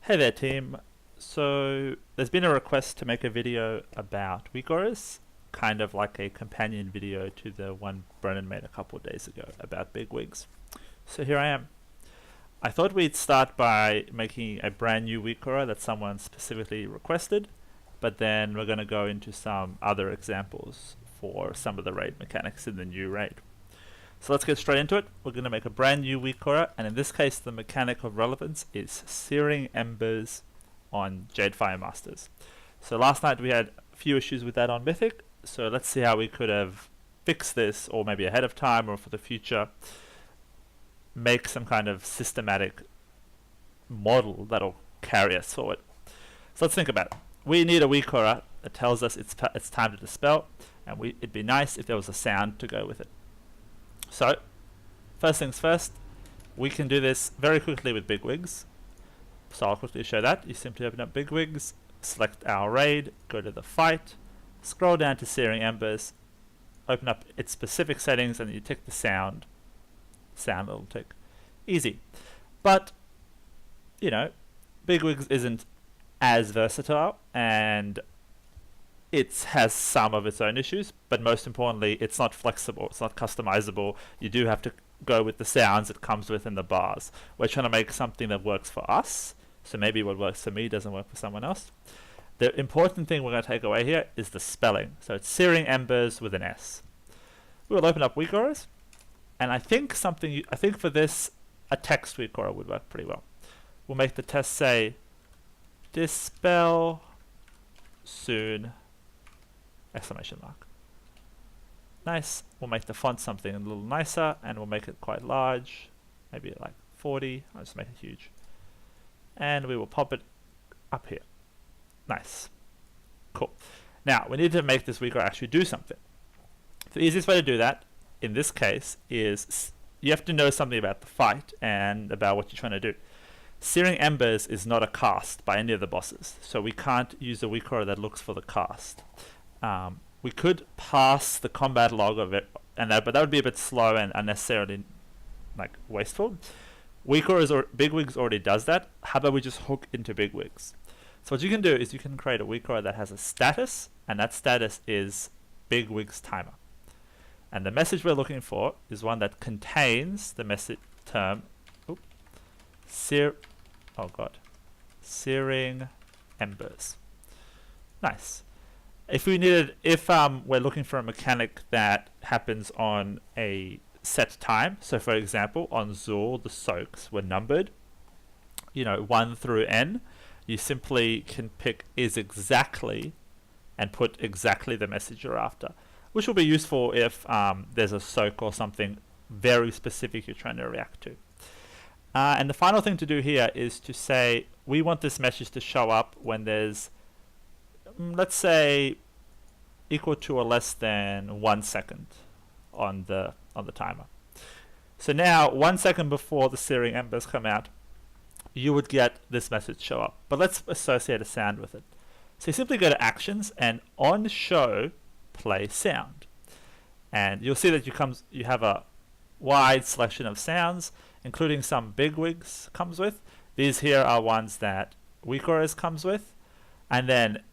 Hey there team. So there's been a request to make a video about WeakAuras, kind of like a companion video to the one Brennan made a couple of days ago about BigWigs. So here I am. I thought we'd start by making a brand new WeakAura that someone specifically requested, but then we're going to go into some other examples for some of the raid mechanics in the new raid. So let's get straight into it. We're going to make a brand new WeakAura, and in this case the mechanic of relevance is searing embers on Jade Fire Masters. So last night we had a few issues with that on Mythic, so let's see how we could have fixed this, or maybe ahead of time or for the future, make some kind of systematic model that'll carry us forward. So let's think about it. We need a WeakAura that tells us it's time to dispel, and it'd be nice if there was a sound to go with it. So, first things first, we can do this very quickly with BigWigs. So I'll quickly show that. You simply open up BigWigs, select our raid, go to the fight, scroll down to Searing Embers, open up its specific settings, and you tick the sound little tick. Easy. But, you know, BigWigs isn't as versatile, and it has some of its own issues, but most importantly, it's not flexible, it's not customizable. You do have to go with the sounds it comes with in the bars. We're trying to make something that works for us, so maybe what works for me doesn't work for someone else. The important thing we're going to take away here is the spelling. So it's Searing Embers with an S. We'll open up WeakAuras, and I think for this, a text WeakAura would work pretty well. We'll make the test say, dispel soon, exclamation mark. Nice. We'll make the font something a little nicer, and we'll make it quite large, maybe like 40. I'll just make it huge. And we will pop it up here. Nice. Cool. Now, we need to make this WeakAura actually do something. The easiest way to do that, in this case, is you have to know something about the fight and about what you're trying to do. Searing Embers is not a cast by any of the bosses, so we can't use a WeakAura that looks for the cast. We could pass the combat log of it, but that would be a bit slow and unnecessarily wasteful. BigWigs already does that. How about we just hook into BigWigs? So what you can do is you can create a WeakAura that has a status, and that status is BigWigs timer. And the message we're looking for is one that contains the message term Searing Embers. Nice. If we're looking for a mechanic that happens on a set time, so for example on Zul the soaks were numbered, 1 through n, you simply can pick is exactly and put exactly the message you're after, which will be useful if there's a soak or something very specific you're trying to react to. And the final thing to do here is to say we want this message to show up when there's, let's say, equal to or less than 1 second on the timer. So now 1 second before the Searing Embers come out, you would get this message show up. But let's associate a sound with it. So you simply go to Actions and on Show, play sound, and you'll see that you have a wide selection of sounds, including some BigWigs comes with. These here are ones that WeakAuras comes with, and then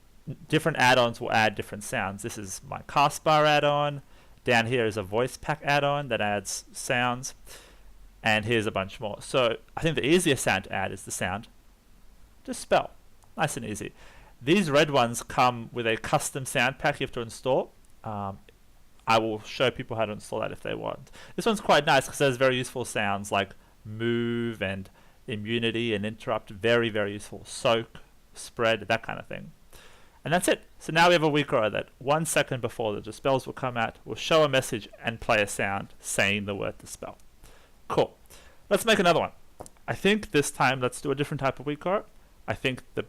different add-ons will add different sounds. This is my cast bar add-on. Down here is a voice pack add-on that adds sounds, and here's a bunch more. So I think the easiest sound to add is the sound dispel. Nice and easy. These red ones come with a custom sound pack you have to install. I will show people how to install that if they want. This one's quite nice because it has very useful sounds like move and immunity and interrupt. Very, very useful. Soak, spread, that kind of thing. And that's it. So now we have a WeakAura that 1 second before the dispels will come out, will show a message and play a sound saying the word dispel. Cool. Let's make another one. I think this time let's do a different type of WeakAura. I think the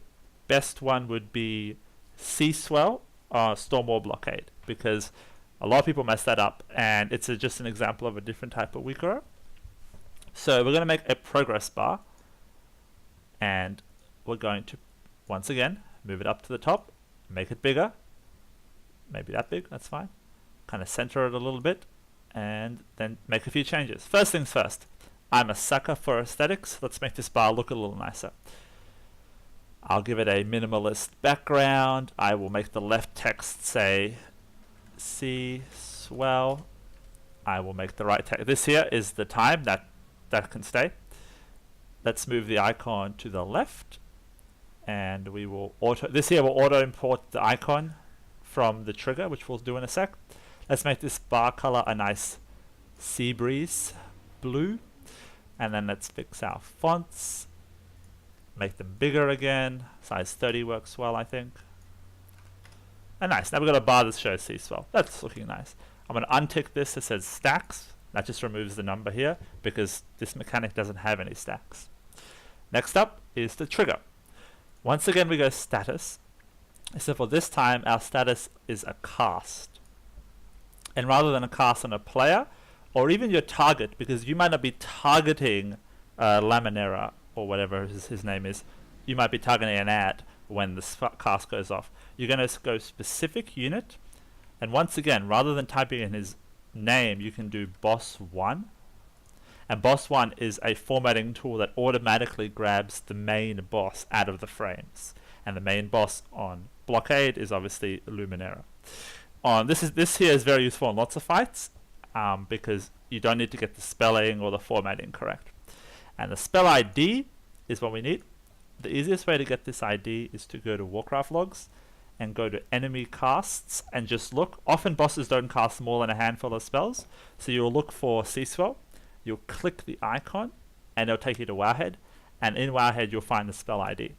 best one would be Sea Swell or Storm Wall Blockade, because a lot of people mess that up, and it's just an example of a different type of WeakAura. So we're going to make a progress bar, and we're going to, once again, move it up to the top, make it bigger, maybe that big, that's fine, kind of center it a little bit, and then make a few changes. First things first, I'm a sucker for aesthetics. Let's make this bar look a little nicer. I'll give it a minimalist background. I will make the left text say C swell. I will make the right text. This here is the time that can stay. Let's move the icon to the left, and we will this here will auto import the icon from the trigger, which we'll do in a sec. Let's make this bar color a nice sea breeze blue, and then let's fix our fonts, make them bigger again. Size 30 works well, I think. And nice. Now we've got a bar that shows C swell. That's looking nice. I'm going to untick this that says stacks. That just removes the number here because this mechanic doesn't have any stacks. Next up is the trigger. Once again, we go status. So for this time, our status is a cast. And rather than a cast on a player, or even your target, because you might not be targeting Laminera or whatever his name is, you might be targeting an ad when the cast goes off. You're going to go specific unit, and once again, rather than typing in his name, you can do boss1. And boss1 is a formatting tool that automatically grabs the main boss out of the frames. And the main boss on Blockade is obviously Luminera. This here is very useful in lots of fights because you don't need to get the spelling or the formatting correct. And the spell ID is what we need. The easiest way to get this ID is to go to Warcraft logs and go to enemy casts and just look. Often bosses don't cast more than a handful of spells, so you'll look for Seaswell. You'll click the icon and it'll take you to Wowhead, and in Wowhead you'll find the spell ID.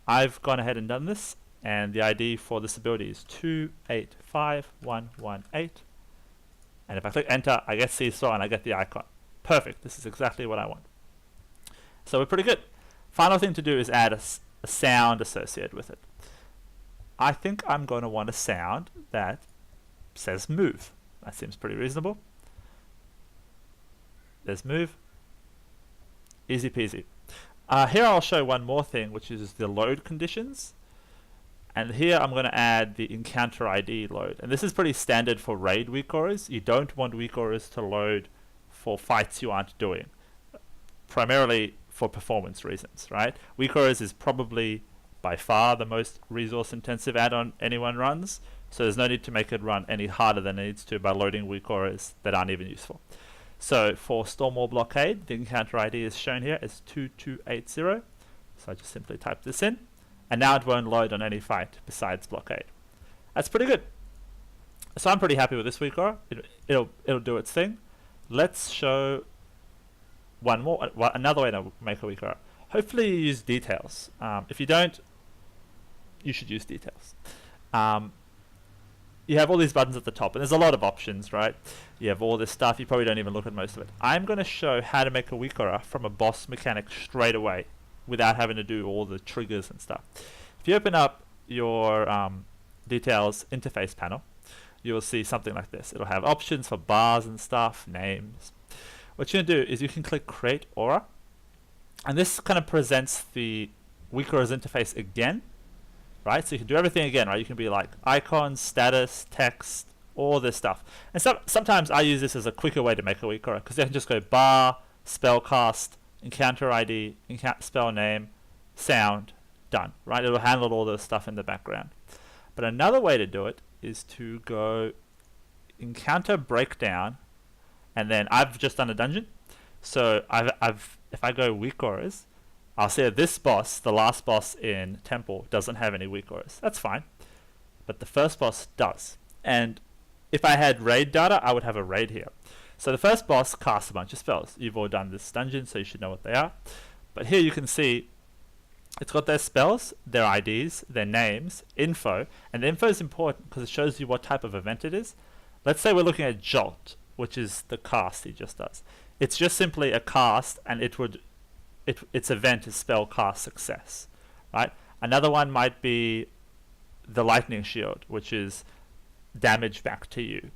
I've gone ahead and done this, and the ID for this ability is 285118. And if I click enter, I get Seaswell and I get the icon. Perfect. This is exactly what I want. So we're pretty good. Final thing to do is add a sound associated with it. I think I'm going to want a sound that says move. That seems pretty reasonable. There's move. Easy peasy. Here I'll show one more thing, which is the load conditions. And here I'm going to add the encounter ID load. And this is pretty standard for raid weak auras. You don't want weak auras to load for fights you aren't doing, primarily for performance reasons, right? Weak auras is probably by far the most resource intensive add-on anyone runs, so there's no need to make it run any harder than it needs to by loading weak auras that aren't even useful. So for Stormwall Blockade, the encounter ID is shown here as 2280. So I just simply type this in, and now it won't load on any fight besides Blockade. That's pretty good. So I'm pretty happy with this weak aura. It'll do its thing. Let's show another way to make a weak aura. Hopefully you use details. If you don't, you should use details. You have all these buttons at the top, and there's a lot of options, right? You have all this stuff. You probably don't even look at most of it. I'm going to show how to make a weak aura from a boss mechanic straight away without having to do all the triggers and stuff. If you open up your details interface panel, you will see something like this. It'll have options for bars and stuff, names. What you're going to do is you can click Create Aura, and this kind of presents the weak auras interface again, right? So you can do everything again, right? You can be like icons, status, text, all this stuff. And sometimes I use this as a quicker way to make a weak aura, because I can just go bar, spellcast, encounter ID, spell name, sound, done, right? It'll handle all this stuff in the background. But another way to do it is to go encounter breakdown, and then I've just done a dungeon. So if I go weak auras, I'll see that this boss, the last boss in Temple, doesn't have any weak auras. That's fine. But the first boss does. And if I had raid data, I would have a raid here. So the first boss casts a bunch of spells. You've all done this dungeon, so you should know what they are. But here you can see it's got their spells, their IDs, their names, info. And the info is important because it shows you what type of event it is. Let's say we're looking at Jolt, which is the cast he just does. It's just simply a cast, and its event is spell cast success, right? Another one might be the lightning shield, which is damage back to you.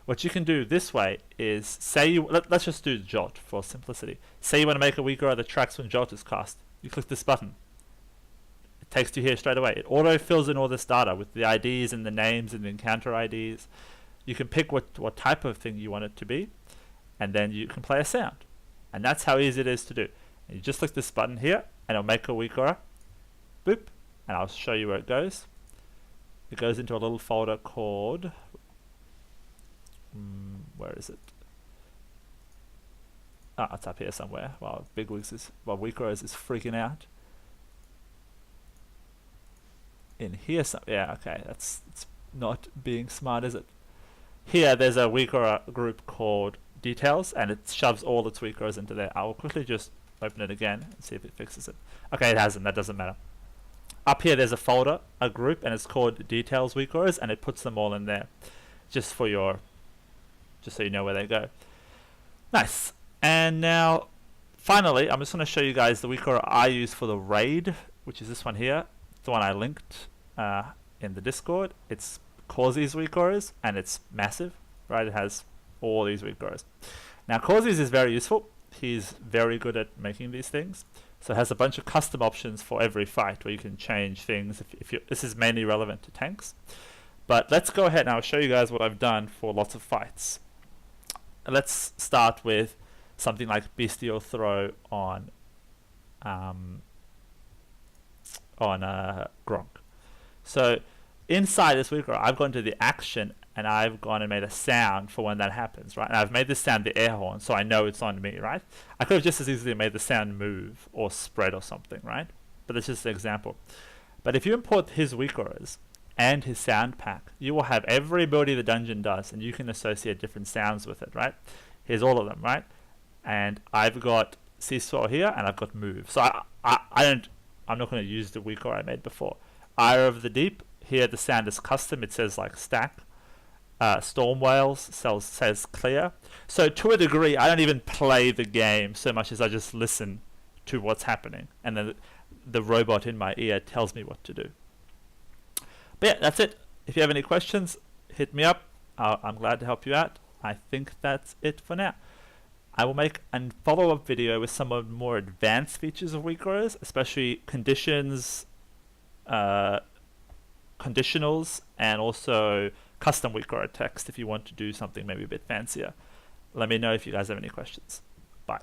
What you can do this way is let's just do Jolt for simplicity. Say you want to make a weak aura that tracks when Jolt is cast. You click this button. It takes you here straight away. It auto fills in all this data with the IDs and the names and the encounter IDs. You can pick what type of thing you want it to be, and then you can play a sound. And that's how easy it is to do. And you just click this button here, and it'll make a weak aura. Boop. and I'll show you where it goes. It goes into a little folder called, where is it? Ah, it's up here somewhere. While WeCrows is freaking out. In here, yeah, okay, it's not being smart, is it? Here, there's a WeCrow group called Details, and it shoves all its WeCrows into there. I will quickly just open it again and see if it fixes it. Okay, it hasn't. That doesn't matter. Up here, there's a folder, a group, and it's called Details WeCrows, and it puts them all in there, just so you know where they go. Nice. And now, finally, I'm just going to show you guys the WeCrow I use for the raid, which is this one here, the one I linked in the Discord. It's Causy's WeCrows, and it's massive, right? It has all these WeCrows. Now, Causy's is very useful. He's very good at making these things. So it has a bunch of custom options for every fight where you can change things. This is mainly relevant to tanks. But let's go ahead and I'll show you guys what I've done for lots of fights. Let's start with something like Bestial Throw on Gronk. So inside this WeCrow, I've gone to the action and I've gone and made a sound for when that happens, right? And I've made this sound the air horn, so I know it's on me, right? I could have just as easily made the sound move or spread or something, right? But it's just an example. But if you import his WeCrows and his sound pack, you will have every ability the dungeon does, and you can associate different sounds with it, right? Here's all of them, right? And I've got Ceasefire here, and I've got Move. So I'm not going to use the WeCrow I made before. Ire of the Deep, here the sound is custom. It says like stack. Storm Whales says clear. So to a degree, I don't even play the game so much as I just listen to what's happening, and then the robot in my ear tells me what to do. But yeah, that's it. If you have any questions, hit me up. I'm glad to help you out. I think that's it for now. I will make a follow-up video with some of the more advanced features of WeCrows, especially conditions, conditionals, and also custom WeCrow text if you want to do something maybe a bit fancier. Let me know if you guys have any questions. Bye.